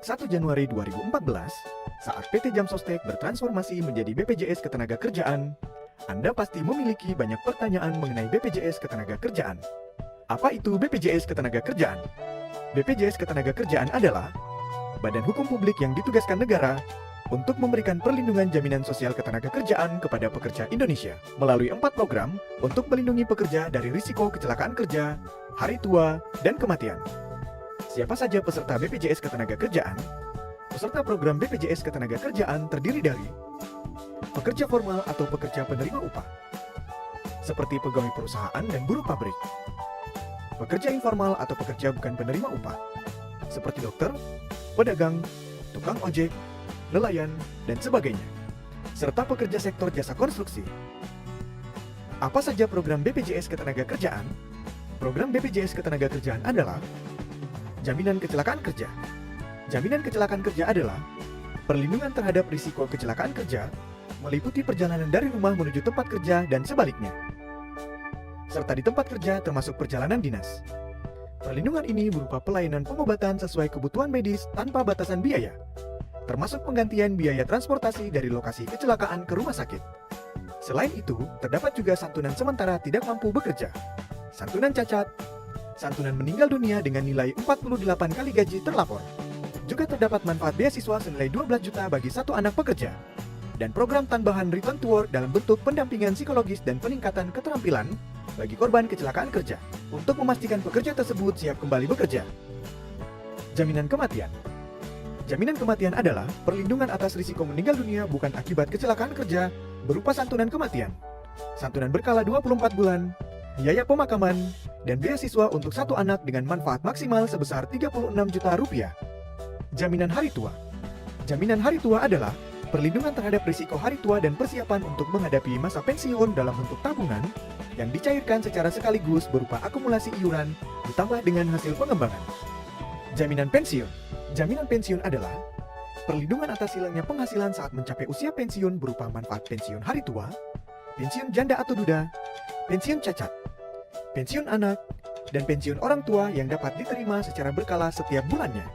Sejak 1 Januari 2014, saat PT Jam Sostek bertransformasi menjadi BPJS Ketenagakerjaan, Anda pasti memiliki banyak pertanyaan mengenai BPJS Ketenagakerjaan. Apa itu BPJS Ketenagakerjaan? BPJS Ketenagakerjaan adalah badan hukum publik yang ditugaskan negara untuk memberikan perlindungan jaminan sosial ketenagakerjaan kepada pekerja Indonesia melalui 4 program untuk melindungi pekerja dari risiko kecelakaan kerja, hari tua, dan kematian. Siapa saja peserta BPJS Ketenagakerjaan? Peserta program BPJS Ketenagakerjaan terdiri dari pekerja formal atau pekerja penerima upah, seperti pegawai perusahaan dan buruh pabrik. Pekerja informal atau pekerja bukan penerima upah, seperti dokter, pedagang, tukang ojek, nelayan, dan sebagainya. Serta pekerja sektor jasa konstruksi. Apa saja program BPJS Ketenagakerjaan? Program BPJS Ketenagakerjaan adalah jaminan kecelakaan kerja. Jaminan kecelakaan kerja adalah perlindungan terhadap risiko kecelakaan kerja, meliputi perjalanan dari rumah menuju tempat kerja dan sebaliknya, serta di tempat kerja termasuk perjalanan dinas. Perlindungan ini berupa pelayanan pengobatan sesuai kebutuhan medis tanpa batasan biaya, termasuk penggantian biaya transportasi dari lokasi kecelakaan ke rumah sakit. Selain itu, terdapat juga santunan sementara tidak mampu bekerja, santunan cacat, santunan meninggal dunia dengan nilai 48 kali gaji terlapor. Juga terdapat manfaat beasiswa senilai 12 juta bagi satu anak pekerja. Dan program tambahan return to work dalam bentuk pendampingan psikologis dan peningkatan keterampilan bagi korban kecelakaan kerja untuk memastikan pekerja tersebut siap kembali bekerja. Jaminan kematian. Jaminan kematian adalah perlindungan atas risiko meninggal dunia bukan akibat kecelakaan kerja berupa santunan kematian, santunan berkala 24 bulan, biaya pemakaman, dan beasiswa untuk satu anak dengan manfaat maksimal sebesar 36 juta rupiah. Jaminan hari tua. Jaminan hari tua adalah perlindungan terhadap risiko hari tua dan persiapan untuk menghadapi masa pensiun dalam bentuk tabungan yang dicairkan secara sekaligus berupa akumulasi iuran ditambah dengan hasil pengembangan. Jaminan pensiun. Jaminan pensiun adalah perlindungan atas hilangnya penghasilan saat mencapai usia pensiun berupa manfaat pensiun hari tua, pensiun janda atau duda, pensiun cacat, pensiun anak, dan pensiun orang tua yang dapat diterima secara berkala setiap bulannya.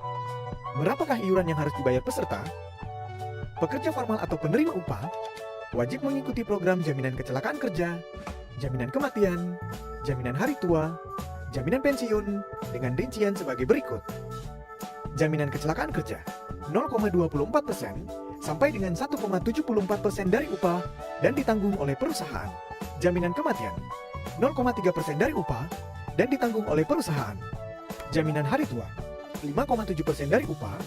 Berapakah iuran yang harus dibayar peserta? Pekerja formal atau penerima upah wajib mengikuti program jaminan kecelakaan kerja, jaminan kematian, jaminan hari tua, jaminan pensiun dengan rincian sebagai berikut. Jaminan kecelakaan kerja 0,24% sampai dengan 1,74% dari upah dan ditanggung oleh perusahaan. Jaminan kematian 0,3% dari upah dan ditanggung oleh perusahaan. Jaminan hari tua 5,7% dari upah,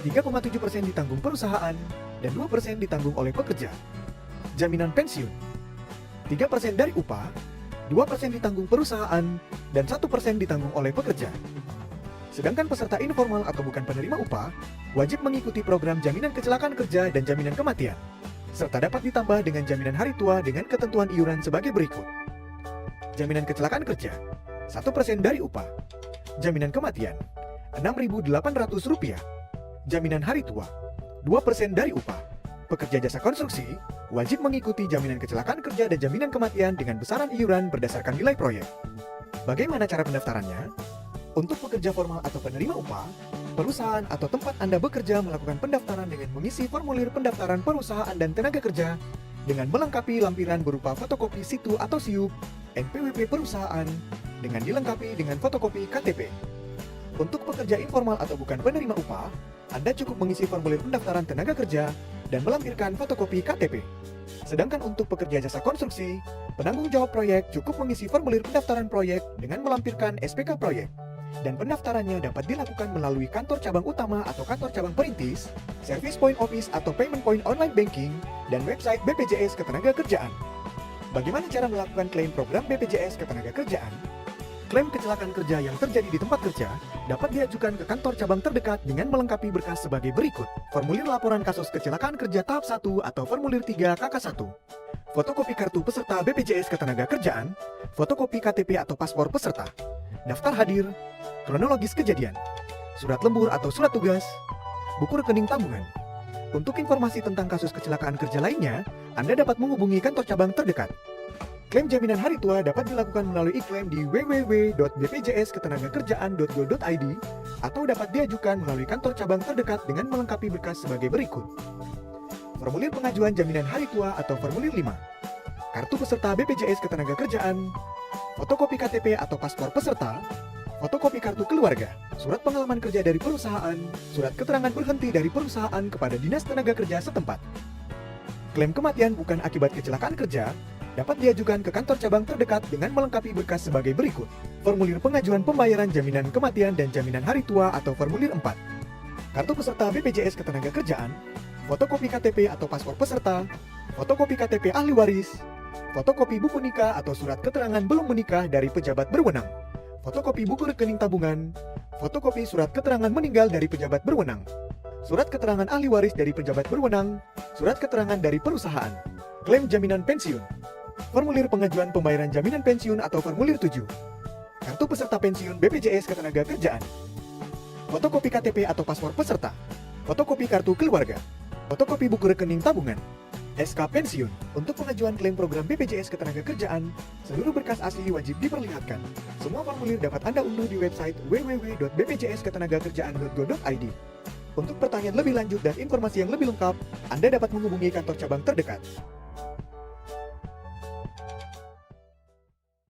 3,7% ditanggung perusahaan, dan 2% ditanggung oleh pekerja. Jaminan pensiun 3% dari upah, 2% ditanggung perusahaan, dan 1% ditanggung oleh pekerja. Sedangkan peserta informal atau bukan penerima upah wajib mengikuti program jaminan kecelakaan kerja dan jaminan kematian, serta dapat ditambah dengan jaminan hari tua dengan ketentuan iuran sebagai berikut. Jaminan kecelakaan kerja 1% dari upah. Jaminan kematian Rp6.800. Jaminan hari tua 2% dari upah. Pekerja jasa konstruksi wajib mengikuti jaminan kecelakaan kerja dan jaminan kematian dengan besaran iuran berdasarkan nilai proyek. Bagaimana cara pendaftarannya? Untuk pekerja formal atau penerima upah, perusahaan atau tempat Anda bekerja melakukan pendaftaran dengan mengisi formulir pendaftaran perusahaan dan tenaga kerja dengan melengkapi lampiran berupa fotokopi situ atau SIUP, NPWP perusahaan, dengan dilengkapi dengan fotokopi KTP. Untuk pekerja informal atau bukan penerima upah, Anda cukup mengisi formulir pendaftaran tenaga kerja dan melampirkan fotokopi KTP. Sedangkan untuk pekerja jasa konstruksi, penanggung jawab proyek cukup mengisi formulir pendaftaran proyek dengan melampirkan SPK proyek. Dan pendaftarannya dapat dilakukan melalui kantor cabang utama atau kantor cabang perintis, service point office atau payment point online banking, dan website BPJS Ketenagakerjaan. Bagaimana cara melakukan klaim program BPJS Ketenagakerjaan? Klaim kecelakaan kerja yang terjadi di tempat kerja dapat diajukan ke kantor cabang terdekat dengan melengkapi berkas sebagai berikut. Formulir laporan kasus kecelakaan kerja tahap 1 atau formulir 3 KK1. Fotokopi kartu peserta BPJS Ketenagakerjaan, fotokopi KTP atau paspor peserta, daftar hadir, kronologis kejadian, surat lembur atau surat tugas, buku rekening tabungan. Untuk informasi tentang kasus kecelakaan kerja lainnya, Anda dapat menghubungi kantor cabang terdekat. Klaim jaminan hari tua dapat dilakukan melalui e-klaim di www.bpjsketenagakerjaan.go.id atau dapat diajukan melalui kantor cabang terdekat dengan melengkapi berkas sebagai berikut. Formulir pengajuan jaminan hari tua atau formulir 5. Kartu peserta BPJS Ketenagakerjaan, fotokopi KTP atau paspor peserta, fotokopi kartu keluarga, surat pengalaman kerja dari perusahaan, surat keterangan berhenti dari perusahaan kepada Dinas Tenaga Kerja setempat. Klaim kematian bukan akibat kecelakaan kerja dapat diajukan ke kantor cabang terdekat dengan melengkapi berkas sebagai berikut. Formulir pengajuan pembayaran jaminan kematian dan jaminan hari tua atau formulir 4. Kartu peserta BPJS Ketenagakerjaan, fotokopi KTP atau paspor peserta, fotokopi KTP ahli waris, fotokopi buku nikah atau surat keterangan belum menikah dari pejabat berwenang, fotokopi buku rekening tabungan, fotokopi surat keterangan meninggal dari pejabat berwenang, surat keterangan ahli waris dari pejabat berwenang, surat keterangan dari perusahaan. Klaim jaminan pensiun, formulir pengajuan pembayaran jaminan pensiun atau formulir 7, kartu peserta pensiun BPJS Ketenagakerjaan, fotokopi KTP atau paspor peserta, fotokopi kartu keluarga, fotokopi buku rekening tabungan, SK pensiun. Untuk pengajuan klaim program BPJS Ketenagakerjaan, seluruh berkas asli wajib diperlihatkan. Semua formulir dapat Anda unduh di website www.bpjsketenagakerjaan.go.id. Untuk pertanyaan lebih lanjut dan informasi yang lebih lengkap, Anda dapat menghubungi kantor cabang terdekat.